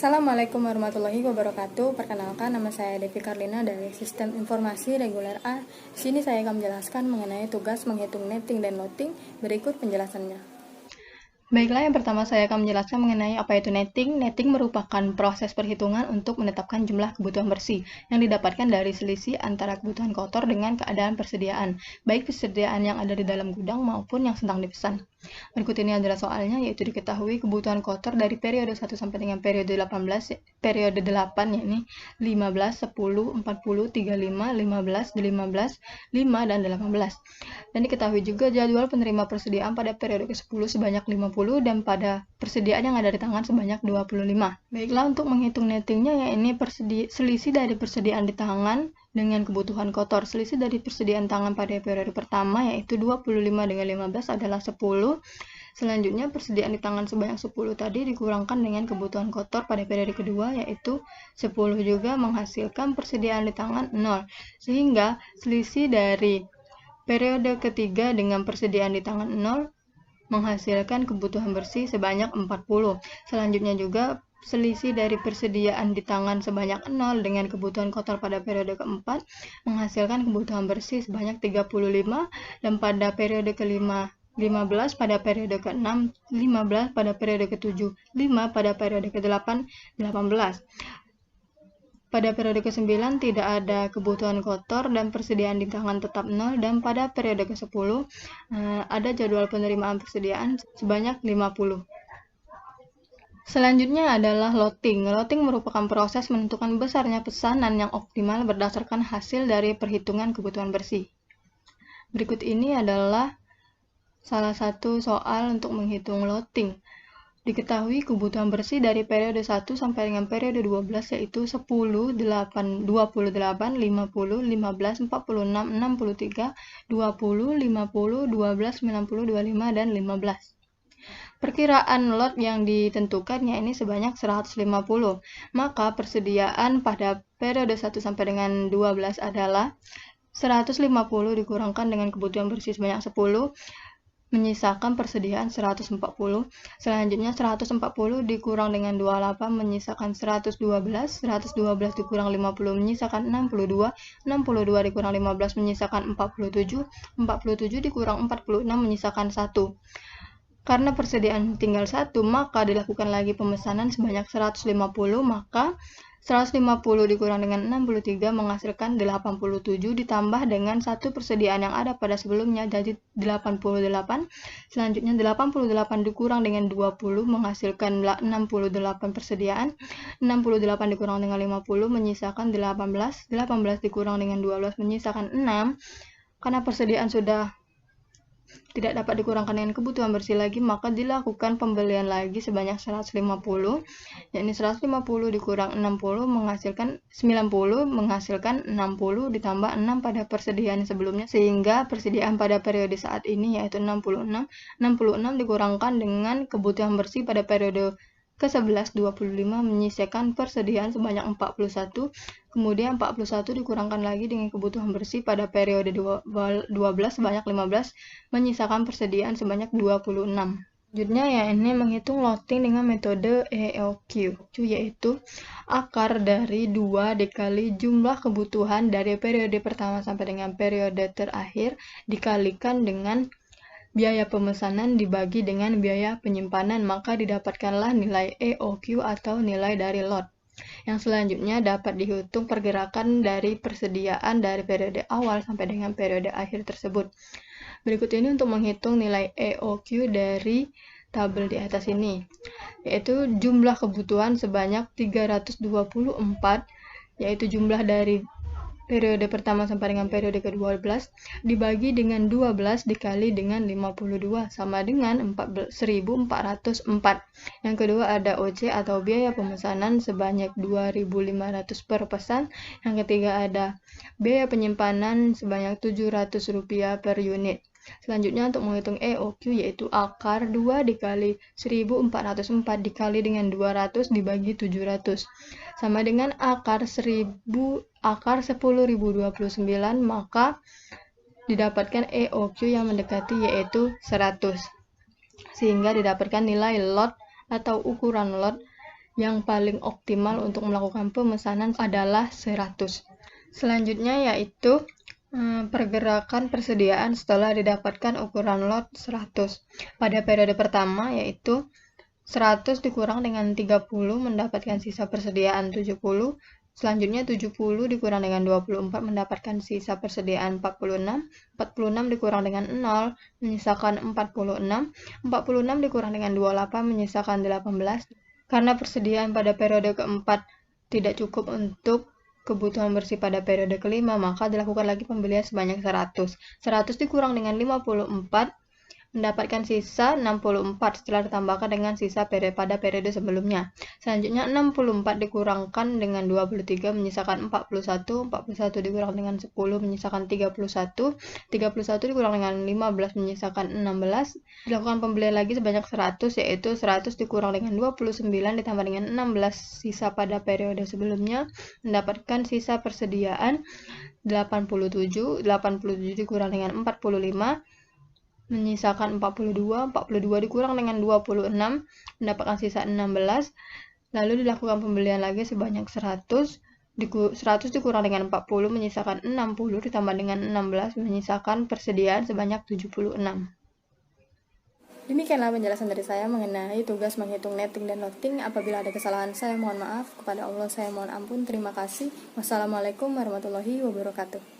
Assalamualaikum warahmatullahi wabarakatuh. Perkenalkan, nama saya Devi Karlina dari Sistem Informasi Reguler A. Di sini saya akan menjelaskan mengenai tugas menghitung netting dan loading. Berikut penjelasannya. Baiklah, yang pertama saya akan menjelaskan mengenai apa itu netting. Netting merupakan proses perhitungan untuk menetapkan jumlah kebutuhan bersih yang didapatkan dari selisih antara kebutuhan kotor dengan keadaan persediaan, baik persediaan yang ada di dalam gudang maupun yang sedang dipesan. Berikut ini adalah soalnya, yaitu diketahui kebutuhan kotor dari periode 1 sampai dengan periode 8, yakni 15, 10, 40, 35, 15, 15, 5, dan 18. Dan diketahui juga jadwal penerima persediaan pada periode ke-10 sebanyak 50 dan pada persediaan yang ada di tangan sebanyak 25. Baiklah, untuk menghitung nettingnya, ya ini selisih dari persediaan di tangan dengan kebutuhan kotor. Selisih dari persediaan tangan pada periode pertama yaitu 25 dengan 15 adalah 10. Selanjutnya persediaan di tangan sebanyak 10 tadi dikurangkan dengan kebutuhan kotor pada periode kedua yaitu 10 juga menghasilkan persediaan di tangan 0. Sehingga selisih dari periode ketiga dengan persediaan di tangan 0 menghasilkan kebutuhan bersih sebanyak 40. Selanjutnya juga selisih dari persediaan di tangan sebanyak 0 dengan kebutuhan kotor pada periode keempat menghasilkan kebutuhan bersih sebanyak 35, dan pada periode kelima 15, pada periode ke-6 15, pada periode ke-7 5, pada periode ke-8 18. Pada periode ke-9 tidak ada kebutuhan kotor dan persediaan di tangan tetap 0, dan pada periode ke-10 ada jadwal penerimaan persediaan sebanyak 50. Selanjutnya adalah loading. Loading merupakan proses menentukan besarnya pesanan yang optimal berdasarkan hasil dari perhitungan kebutuhan bersih. Berikut ini adalah salah satu soal untuk menghitung loading. Diketahui kebutuhan bersih dari periode 1 sampai dengan periode 12 yaitu 10, 8, 28, 50, 15, 46, 63, 20, 50, 12, 90, 25, dan 15. Perkiraan lot yang ditentukan ini sebanyak 150. Maka persediaan pada periode 1 sampai dengan 12 adalah 150 dikurangkan dengan kebutuhan bersih sebanyak 10, menyisakan persediaan 140. Selanjutnya 140 dikurang dengan 28 menyisakan 112, 112 dikurang 50 menyisakan 62, 62 dikurang 15 menyisakan 47, 47 dikurang 46 menyisakan 1. Karena persediaan tinggal 1, maka dilakukan lagi pemesanan sebanyak 150, maka 150 dikurang dengan 63 menghasilkan 87 ditambah dengan 1 persediaan yang ada pada sebelumnya jadi 88. Selanjutnya 88 dikurang dengan 20 menghasilkan 68 persediaan. 68 dikurang dengan 50 menyisakan 18. 18 dikurang dengan 12 menyisakan 6. Karena persediaan sudah tidak dapat dikurangkan dengan kebutuhan bersih lagi, maka dilakukan pembelian lagi sebanyak 150, yakni 150 dikurang 60 menghasilkan 90, menghasilkan 60 ditambah 6 pada persediaan sebelumnya, sehingga persediaan pada periode saat ini yaitu 66. 66 dikurangkan dengan kebutuhan bersih pada periode ke-11 25 menyisakan persediaan sebanyak 41. Kemudian 41 dikurangkan lagi dengan kebutuhan bersih pada periode 12 sebanyak 15 menyisakan persediaan sebanyak 26. Selanjutnya ini menghitung loading dengan metode EOQ, yaitu akar dari 2 dikali jumlah kebutuhan dari periode pertama sampai dengan periode terakhir dikalikan dengan biaya pemesanan dibagi dengan biaya penyimpanan, maka didapatkanlah nilai EOQ atau nilai dari lot. Yang selanjutnya dapat dihitung pergerakan dari persediaan dari periode awal sampai dengan periode akhir tersebut. Berikut ini untuk menghitung nilai EOQ dari tabel di atas ini, yaitu jumlah kebutuhan sebanyak 324, yaitu jumlah dari periode pertama sampai dengan periode ke-12 dibagi dengan 12 dikali dengan 52 sama dengan 1404. Yang kedua ada OC atau biaya pemesanan sebanyak 2.500 per pesan. Yang ketiga ada biaya penyimpanan sebanyak Rp700 per unit. Selanjutnya untuk menghitung EOQ yaitu akar 2 dikali 1404 dikali dengan 200 dibagi 700 sama dengan akar 10.029, maka didapatkan EOQ yang mendekati yaitu 100, sehingga didapatkan nilai lot atau ukuran lot yang paling optimal untuk melakukan pemesanan adalah 100. Selanjutnya yaitu pergerakan persediaan setelah didapatkan ukuran lot 100. Pada periode pertama yaitu 100 dikurang dengan 30 mendapatkan sisa persediaan 70. Selanjutnya 70 dikurang dengan 24 mendapatkan sisa persediaan 46. 46 dikurang dengan 0 menyisakan 46. 46 dikurang dengan 28 menyisakan 18. Karena persediaan pada periode keempat tidak cukup untuk kebutuhan bersih pada periode kelima, maka dilakukan lagi pembelian sebanyak 100. 100 dikurang dengan 54 mendapatkan sisa 64 setelah ditambahkan dengan sisa pada periode sebelumnya. Selanjutnya 64 dikurangkan dengan 23 menyisakan 41, 41 dikurang dengan 10 menyisakan 31, 31 dikurang dengan 15 menyisakan 16. Dilakukan pembelian lagi sebanyak 100, yaitu 100 dikurang dengan 29 ditambah dengan 16 sisa pada periode sebelumnya mendapatkan sisa persediaan 87, 87 dikurang dengan 45 menyisakan 42, 42 dikurang dengan 26 mendapatkan sisa 16. Lalu dilakukan pembelian lagi sebanyak 100, 100 dikurang dengan 40 menyisakan 60 ditambah dengan 16 menyisakan persediaan sebanyak 76. Demikianlah penjelasan dari saya mengenai tugas menghitung netting dan loading. Apabila ada kesalahan saya mohon maaf, kepada Allah saya mohon ampun. Terima kasih. Wassalamualaikum warahmatullahi wabarakatuh.